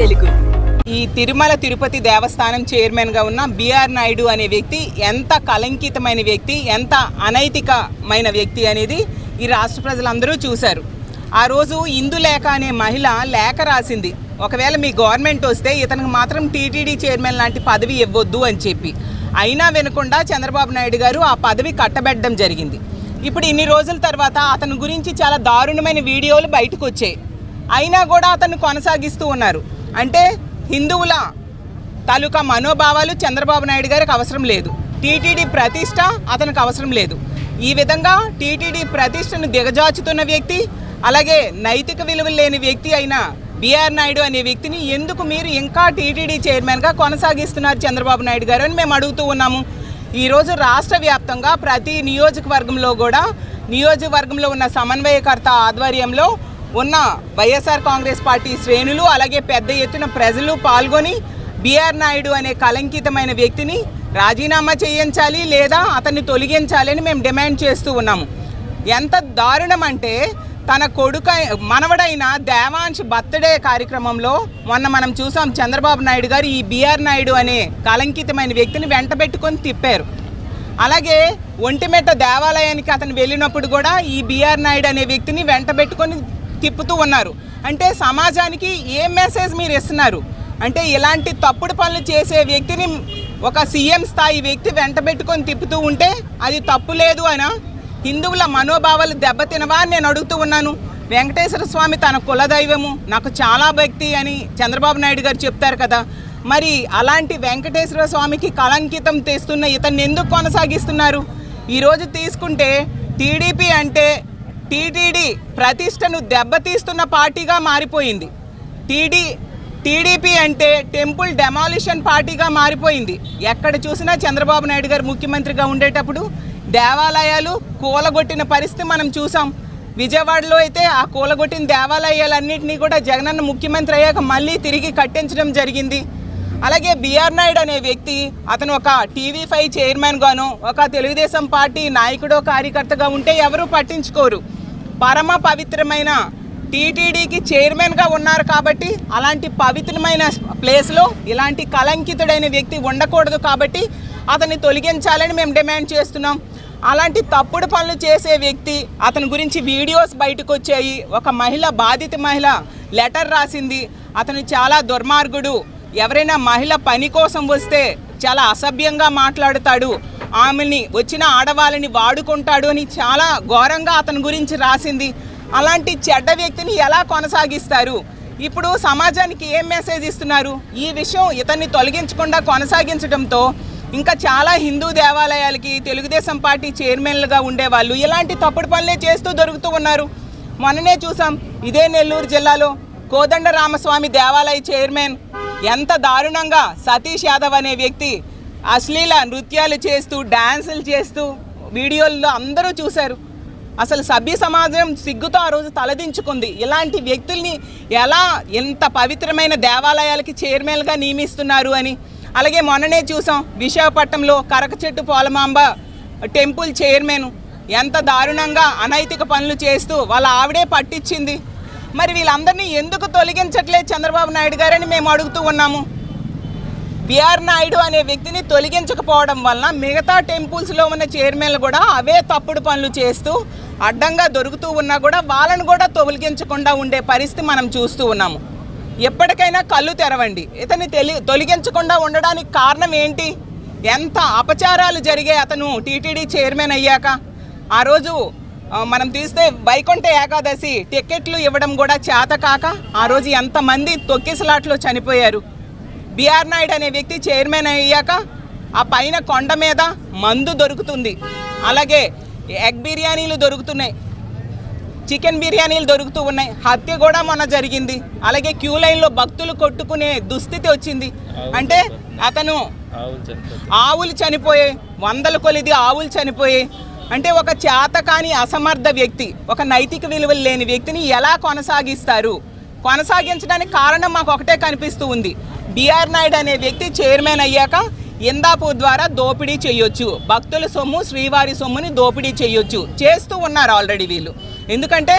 తెలుగు. ఈ తిరుమల తిరుపతి దేవస్థానం చైర్మన్గా ఉన్న బిఆర్ నాయుడు అనే వ్యక్తి ఎంత కలంకితమైన వ్యక్తి, ఎంత అనైతికమైన వ్యక్తి అనేది ఈ రాష్ట్ర ప్రజలందరూ చూశారు. ఆ రోజు ఇందులేఖ అనే మహిళ లేఖ రాసింది, ఒకవేళ మీ గవర్నమెంట్ వస్తే ఇతనికి మాత్రం టీటీడీ చైర్మన్ లాంటి పదవి ఇవ్వద్దు అని చెప్పి. అయినా వినకుండా చంద్రబాబు నాయుడు గారు ఆ పదవి కట్టబెట్టడం జరిగింది. ఇప్పుడు ఇన్ని రోజుల తర్వాత అతని గురించి చాలా దారుణమైన వీడియోలు బయటకు వచ్చాయి. అయినా కూడా అతను కొనసాగిస్తూ ఉన్నారు. అంటే హిందువుల తాలూకా మనోభావాలు చంద్రబాబు నాయుడు గారికి అవసరం లేదు, టీటీడీ ప్రతిష్ట అతనికి అవసరం లేదు. ఈ విధంగా టీటీడీ ప్రతిష్టను దిగజాచుతున్న వ్యక్తి, అలాగే నైతిక విలువలు లేని వ్యక్తి అయిన బిఆర్ నాయుడు అనే వ్యక్తిని ఎందుకు మీరు ఇంకా టీటీడీ చైర్మన్గా కొనసాగిస్తున్నారు చంద్రబాబు నాయుడు గారు అని మేము అడుగుతూ ఉన్నాము. ఈరోజు రాష్ట్ర వ్యాప్తంగా ప్రతి నియోజకవర్గంలో కూడా నియోజకవర్గంలో ఉన్న సమన్వయకర్త ఆధ్వర్యంలో ఉన్న వైఎస్ఆర్ కాంగ్రెస్ పార్టీ శ్రేణులు, అలాగే పెద్ద ఎత్తున ప్రజలు పాల్గొని బిఆర్ నాయుడు అనే కలంకితమైన వ్యక్తిని రాజీనామా చేయించాలి లేదా అతన్ని తొలగించాలని మేము డిమాండ్ చేస్తూ ఉన్నాము. ఎంత దారుణం అంటే తన మనవడైన దేవాంశ్ బర్త్డే కార్యక్రమంలో మొన్న మనం చూసాం, చంద్రబాబు నాయుడు గారు ఈ బిఆర్ నాయుడు అనే కలంకితమైన వ్యక్తిని వెంటబెట్టుకొని తిప్పారు. అలాగే ఒంటిమెట్ట దేవాలయానికి అతను వెళ్ళినప్పుడు కూడా ఈ బిఆర్ నాయుడు అనే వ్యక్తిని వెంటబెట్టుకొని తిప్పుతూ ఉన్నారు. అంటే సమాజానికి ఏం మెసేజ్ మీరు ఇస్తున్నారు? అంటే ఇలాంటి తప్పుడు పనులు చేసే వ్యక్తిని ఒక సీఎం స్థాయి వ్యక్తి వెంటబెట్టుకొని తిప్పుతూ ఉంటే అది తప్పు లేదు అనా? హిందువుల మనోభావాలు దెబ్బతినవా అని నేను అడుగుతూ ఉన్నాను. వెంకటేశ్వర స్వామి తన కులదైవము, నాకు చాలా భక్తి అని చంద్రబాబు నాయుడు గారు చెప్తారు కదా. మరి అలాంటి వెంకటేశ్వర స్వామికి కళంకితం తెస్తున్న ఇతన్ని ఎందుకు కొనసాగిస్తున్నారు? ఈరోజు తీసుకుంటే టీడీపీ అంటే టీటీడీ ప్రతిష్టను దెబ్బతీస్తున్న పార్టీగా మారిపోయింది. టీడీపీ అంటే టెంపుల్ డెమాలిషన్ పార్టీగా మారిపోయింది. ఎక్కడ చూసినా చంద్రబాబు నాయుడు గారు ముఖ్యమంత్రిగా ఉండేటప్పుడు దేవాలయాలు కూలగొట్టిన పరిస్థితి మనం చూసాం. విజయవాడలో అయితే ఆ కూలగొట్టిన దేవాలయాలన్నింటినీ కూడా జగనన్న ముఖ్యమంత్రి అయ్యాక మళ్ళీ తిరిగి కట్టించడం జరిగింది. అలాగే బిఆర్ నాయుడు అనే వ్యక్తి అతను ఒక TV5 చైర్మన్గాను, ఒక తెలుగుదేశం పార్టీ నాయకుడో కార్యకర్తగా ఉంటే ఎవరూ పట్టించుకోరు. పరమ పవిత్రమైన టీటీడీకి చైర్మన్గా ఉన్నారు కాబట్టి అలాంటి పవిత్రమైన ప్లేస్లో ఇలాంటి కలంకితుడైన వ్యక్తి ఉండకూడదు కాబట్టి అతన్ని తొలగించాలని మేము డిమాండ్ చేస్తున్నాం. అలాంటి తప్పుడు పనులు చేసే వ్యక్తి, అతని గురించి వీడియోస్ బయటకు వచ్చాయి. ఒక బాధిత మహిళ లెటర్ రాసింది, అతను చాలా దుర్మార్గుడు, ఎవరైనా మహిళ పని కోసం వస్తే చాలా అసభ్యంగా మాట్లాడుతాడు, ఆమెని వచ్చిన ఆడవాళ్ళని వాడుకుంటాడు అని చాలా ఘోరంగా అతని గురించి రాసింది. అలాంటి చెడ్డ వ్యక్తిని ఎలా కొనసాగిస్తారు? ఇప్పుడు సమాజానికి ఏం మెసేజ్ ఇస్తున్నారు? ఈ విషయం ఇతన్ని తొలగించకుండా కొనసాగించడంతో ఇంకా చాలా హిందూ దేవాలయాలకి తెలుగుదేశం పార్టీ చైర్మన్లుగా ఉండేవాళ్ళు ఇలాంటి తప్పుడు పనులే చేస్తూ దొరుకుతూ ఉన్నారు. మొన్ననే చూసాం, ఇదే నెల్లూరు జిల్లాలో కోదండ రామస్వామి దేవాలయ చైర్మన్ ఎంత దారుణంగా సతీష్ యాదవ్ అనే వ్యక్తి అశ్లీల నృత్యాలు చేస్తూ డ్యాన్సులు చేస్తూ వీడియోల్లో అందరూ చూశారు. అసలు సభ్య సమాజం సిగ్గుతో ఆ రోజు తలదించుకుంది. ఇలాంటి వ్యక్తుల్ని ఎలా ఎంత పవిత్రమైన దేవాలయాలకి చైర్మన్గా నియమిస్తున్నారు అని. అలాగే మొన్ననే చూసాం, విశాఖపట్నంలో కరకచెట్టు పోలమాంబ టెంపుల్ చైర్మన్ ఎంత దారుణంగా అనైతిక పనులు చేస్తూ వాళ్ళ ఆవిడే పట్టించింది. మరి వీళ్ళందరినీ ఎందుకు తొలగించట్లేదు చంద్రబాబు నాయుడు గారని మేము అడుగుతూ ఉన్నాము. బిఆర్ నాయుడు అనే వ్యక్తిని తొలగించకపోవడం వలన మిగతా టెంపుల్స్లో ఉన్న చైర్మన్లు కూడా అవే తప్పుడు పనులు చేస్తూ అడ్డంగా దొరుకుతూ ఉన్నా కూడా వాళ్ళను కూడా తొలగించకుండా ఉండే పరిస్థితి మనం చూస్తూ ఉన్నాము. ఎప్పటికైనా కళ్ళు తెరవండి. ఇతన్ని తొలగించకుండా ఉండడానికి కారణం ఏంటి? ఎంత అపచారాలు జరిగాయి అతను టీటీడీ చైర్మన్ అయ్యాక. ఆ రోజు మనం తీస్తే వైకుంఠ ఏకాదశి టికెట్లు ఇవ్వడం కూడా చేత కాక ఆ రోజు ఎంతమంది తొక్కిసలాట్లో చనిపోయారు. బిఆర్ నాయుడు అనే వ్యక్తి చైర్మన్ అయ్యాక ఆ పైన కొండ మీద మందు దొరుకుతుంది, అలాగే ఎగ్ బిర్యానీలు దొరుకుతున్నాయి, చికెన్ బిర్యానీలు దొరుకుతూ ఉన్నాయి. హత్య కూడా మొన్న జరిగింది. అలాగే క్యూ లైన్లో భక్తులు కొట్టుకునే దుస్థితి వచ్చింది. అంటే అతను ఆవులు చనిపోయాయి, వందల కొలిది ఆవులు చనిపోయాయి. అంటే ఒక చేతకాని అసమర్థ వ్యక్తి, ఒక నైతిక విలువలు లేని వ్యక్తిని ఎలా కొనసాగిస్తారు? కొనసాగించడానికి కారణం మాకు ఒకటే కనిపిస్తూ ఉంది. బిఆర్ నాయుడు అనే వ్యక్తి చైర్మన్ అయ్యాక ఇందాపూర్ ద్వారా దోపిడీ చేయొచ్చు, భక్తుల సొమ్ము శ్రీవారి సొమ్ముని దోపిడీ చేయొచ్చు, చేస్తూ ఉన్నారు ఆల్రెడీ వీళ్ళు. ఎందుకంటే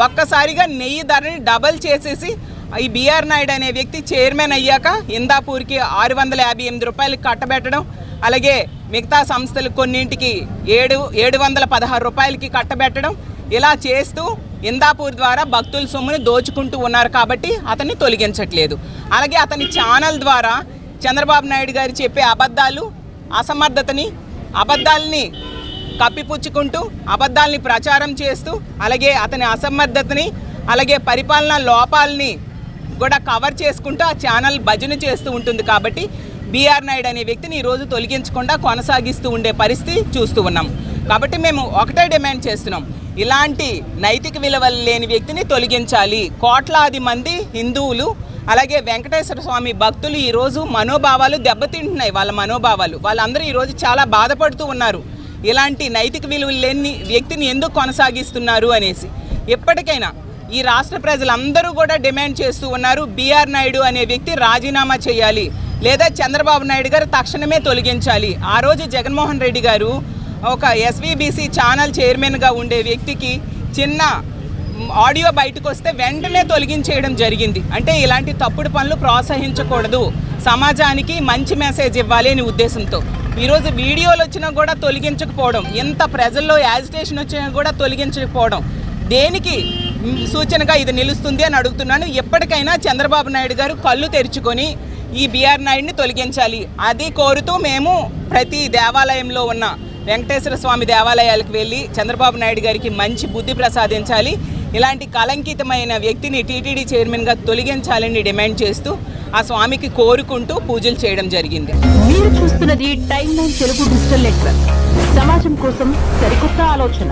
ఒక్కసారిగా నెయ్యి ధరని డబల్ చేసేసి ఈ బిఆర్ నాయుడు అనే వ్యక్తి చైర్మన్ అయ్యాక ఇందాపూర్కి 658 రూపాయలకి కట్టబెట్టడం, అలాగే మిగతా సంస్థలు కొన్నింటికి 716 రూపాయలకి కట్టబెట్టడం, ఇలా చేస్తూ ఇందాపూర్ ద్వారా భక్తుల సొమ్ముని దోచుకుంటూ ఉన్నారు కాబట్టి అతన్ని తొలగించట్లేదు. అలాగే అతని ఛానల్ ద్వారా చంద్రబాబు నాయుడు గారు చెప్పే అబద్ధాలు, అసమర్థతని, అబద్ధాలని కప్పిపుచ్చుకుంటూ అబద్ధాలని ప్రచారం చేస్తూ, అలాగే అతని అసమర్థతని, అలాగే పరిపాలనా లోపాలని కూడా కవర్ చేసుకుంటూ ఆ ఛానల్ భజన చేస్తూ ఉంటుంది. కాబట్టి బిఆర్ నాయుడు అనే వ్యక్తిని ఈరోజు తొలగించకుండా కొనసాగిస్తూ ఉండే పరిస్థితి చూస్తూ ఉన్నాం. కాబట్టి మేము ఒకటే డిమాండ్ చేస్తున్నాం, ఇలాంటి నైతిక విలువలు లేని వ్యక్తిని తొలగించాలి. కోట్లాది మంది హిందువులు అలాగే వెంకటేశ్వర స్వామి భక్తులు ఈరోజు మనోభావాలు దెబ్బతింటున్నాయి. వాళ్ళ మనోభావాలు వాళ్ళందరూ ఈరోజు చాలా బాధపడుతూ ఉన్నారు. ఇలాంటి నైతిక విలువలు లేని వ్యక్తిని ఎందుకు కొనసాగిస్తున్నారు అనేసి ఎప్పటికైనా ఈ రాష్ట్ర ప్రజలందరూ కూడా డిమాండ్ చేస్తూ ఉన్నారు. బిఆర్ నాయుడు అనే వ్యక్తి రాజీనామా చేయాలి, లేదా చంద్రబాబు నాయుడు గారు తక్షణమే తొలగించాలి. ఆ రోజు జగన్మోహన్ రెడ్డి గారు ఒక ఎస్వీబీసీ ఛానల్ చైర్మన్గా ఉండే వ్యక్తికి చిన్న ఆడియో బయటకు వస్తే వెంటనే తొలగించేయడం జరిగింది. అంటే ఇలాంటి తప్పుడు పనులు ప్రోత్సహించకూడదు, సమాజానికి మంచి మెసేజ్ ఇవ్వాలి అనే ఉద్దేశంతో ఈరోజు వీడియోలు వచ్చినా కూడా తొలగించకపోవడం, ఎంత ప్రజల్లో యాజిటేషన్ వచ్చినా కూడా తొలగించకపోవడం దేనికి సూచనగా ఇది నిలుస్తుంది అని అడుగుతున్నాను. ఎప్పటికైనా చంద్రబాబు నాయుడు గారు కళ్ళు తెరుచుకొని ఈ బిఆర్ నాయుడిని తొలగించాలి. అది కోరుతూ మేము ప్రతి దేవాలయంలో ఉన్న వెంకటేశ్వర స్వామి దేవాలయాలకు వెళ్ళి చంద్రబాబు నాయుడు గారికి మంచి బుద్ధి ప్రసాదించాలి, ఇలాంటి కలంకితమైన వ్యక్తిని టీటీడీ చైర్మన్గా తొలగించాలని డిమాండ్ చేస్తూ ఆ స్వామికి కోరుకుంటూ పూజలు చేయడం జరిగింది. మీరు చూస్తున్నది time line Telugu digital network, సమాజం కోసం సరికొత్త ఆలోచన.